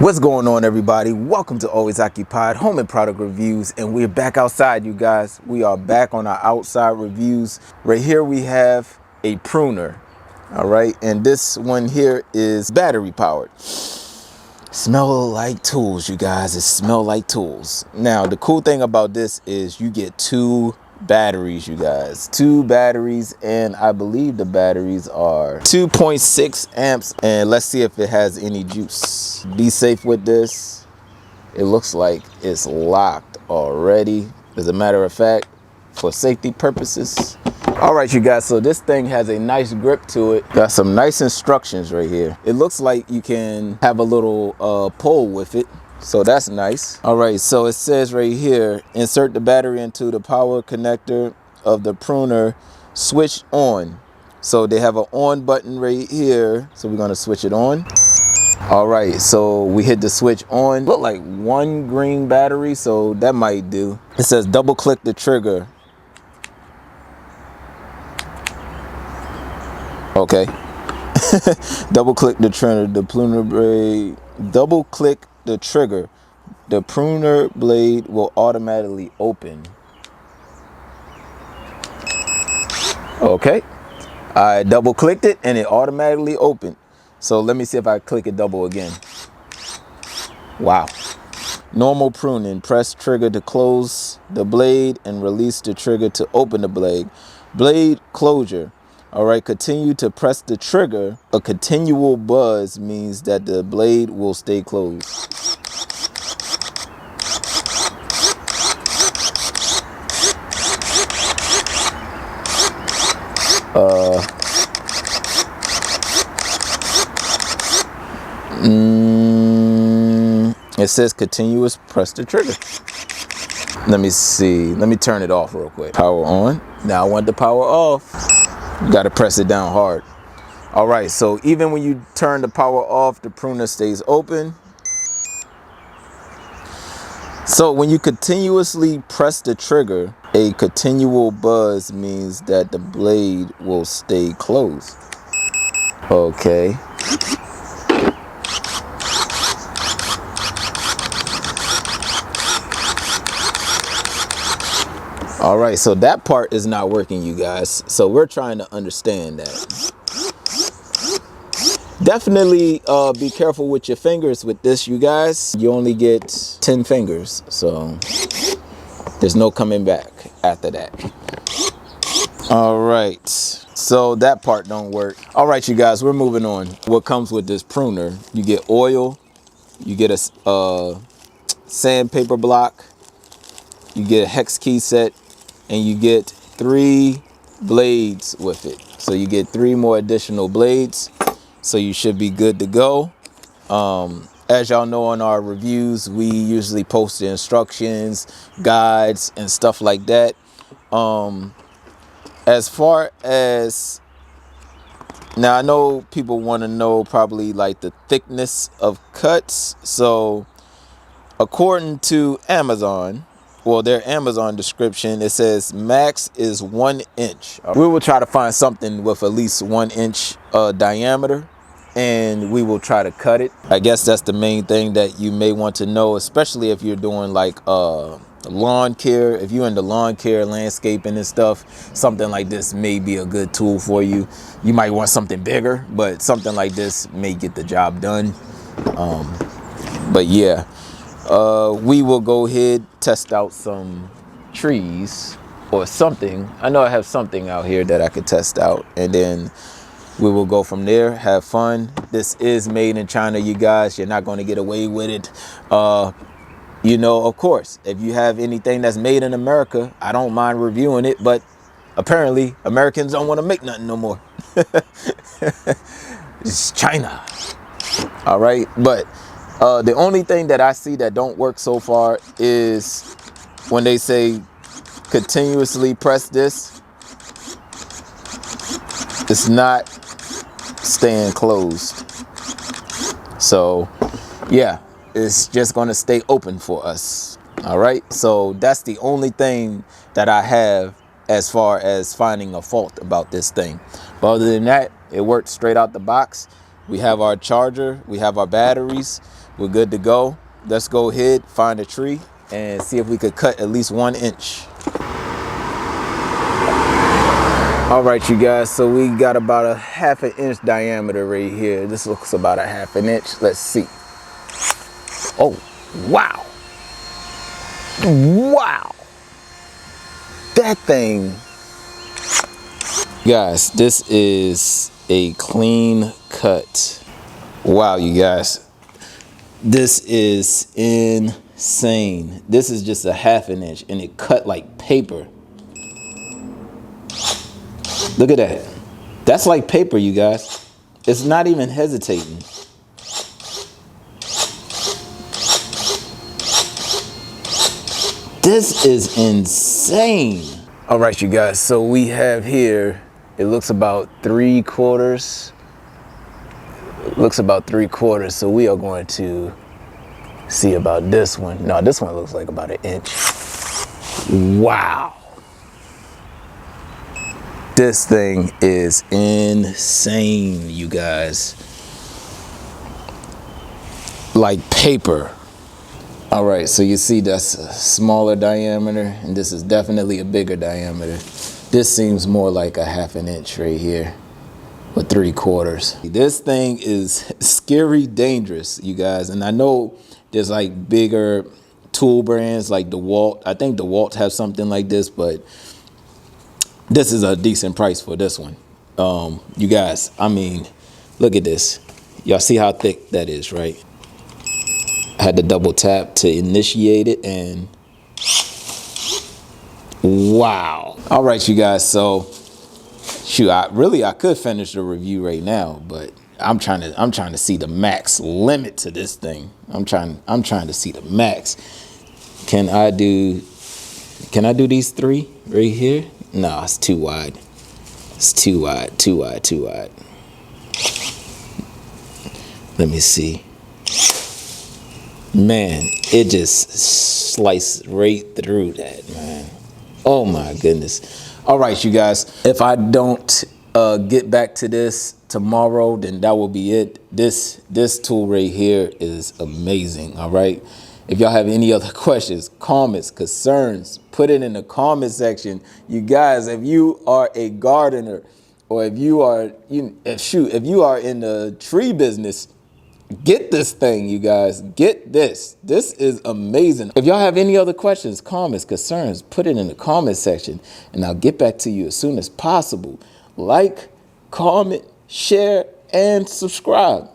What's going on, everybody? Welcome to Always Occupied Home and Product Reviews, and we're back outside, you guys. We are back on our outside reviews. Right here we have a pruner, all right, and this one here is battery powered. Smell like tools, you guys. It smell like tools. Now the cool thing about this is you get two batteries, you guys. Two batteries, and I believe the batteries are 2.6 amps, and let's see if it has any juice. Be safe with this. It looks like it's locked already. As a matter of fact, for safety purposes. All right, you guys, so this thing has a nice grip to it. Got some nice instructions right here. It looks like you can have a little pull with it. So that's nice. All right, so it says right here, insert the battery into the power connector of the pruner, switch on. So they have an on button right here. So we're gonna switch it on. All right, so we hit the switch on. Look like one green battery, so that might do. It says double click the trigger. Okay. Double click the trigger, the pruner blade. Double click the trigger. The pruner blade will automatically open. Okay. I double clicked it and it automatically opened. So let me see if I click it double again. Wow. Normal pruning. Press trigger to close the blade and release the trigger to open the blade. Blade closure. All right, continue to press the trigger. A continual buzz means that the blade will stay closed. It says continuous, press the trigger. Let me see. Let me turn it off real quick. Power on. Now I want the power off. You got to press it down hard. All right, so even when you turn the power off, the pruner stays open. So when you continuously press the trigger, a continual buzz means that the blade will stay closed. Okay. All right, so that part is not working, you guys. So we're trying to understand that. Definitely be careful with your fingers with this, you guys. You only get 10 fingers, so there's no coming back after that. All right, so that part don't work. All right, you guys, we're moving on. What comes with this pruner? You get oil, you get a sandpaper block, you get a hex key set, and you get 3 blades with it. So you get 3 more additional blades. So you should be good to go. As y'all know, on our reviews, we usually post the instructions, guides, and stuff like that. As far as, now I know people want to know probably like the thickness of cuts. So according to Amazon, well, their Amazon description, it says max is 1 inch. We will try to find something with at least 1 inch diameter, and we will try to cut it. I guess that's the main thing that you may want to know, especially if you're doing like lawn care. If you're into lawn care, landscaping and stuff, something like this may be a good tool for you. You might want something bigger, but something like this may get the job done. But yeah. We will go ahead, test out some trees or something. I know I have something out here that I could test out, and then we will go from there, have fun. This is made in China, you guys. You're not going to get away with it. You know, of course, if you have anything that's made in America, I don't mind reviewing it, but apparently Americans don't want to make nothing no more. It's China. All right, but the only thing that I see that don't work so far is when they say continuously press this. It's not staying closed. So yeah, it's just going to stay open for us. All right, so that's the only thing that I have as far as finding a fault about this thing. But other than that, it works straight out the box. We have our charger, we have our batteries, We're good to go. Let's go ahead, find a tree, and see if we could cut at least 1 inch. All right, you guys, so we got about a 1/2 inch diameter right here. This looks about a 1/2 inch. Let's see. Oh, wow. Wow. That thing. Guys, this is a clean cut. Wow, you guys. This is insane. This is just a 1/2 inch and it cut like paper. Look at that. That's like paper, you guys. It's not even hesitating. This is insane. All right, you guys, so we have here, it looks about 3/4. Looks about 3/4, so we are going to see about this one. No, this one looks like about 1 inch. Wow. This thing is insane, you guys. Like paper. All right, so you see that's a smaller diameter, and this is definitely a bigger diameter. This seems more like a 1/2 inch right here with 3/4. This thing is scary dangerous, you guys. And I know there's like bigger tool brands like DeWalt. I think DeWalt have something like this, but this is a decent price for this one. You guys, I mean, look at this. Y'all see how thick that is, right? I had to double tap to initiate it, and wow. All right, you guys, so shoot, I could finish the review right now, but I'm trying to see the max limit to this thing. I'm trying to see the max. Can I do these 3 right here? No, it's too wide. It's too wide, too wide, too wide. Let me see. Man, it just sliced right through that, man. Oh my goodness. All right, you guys, if I don't get back to this tomorrow, then that will be it. This tool right here is amazing. All right. If y'all have any other questions, comments, concerns, put it in the comment section. You guys, if you are a gardener, or if you are if you are in the tree business, get this thing, you guys. Get this. This is amazing. If y'all have any other questions, comments, concerns, put it in the comment section, and I'll get back to you as soon as possible. Like, comment, share, and subscribe.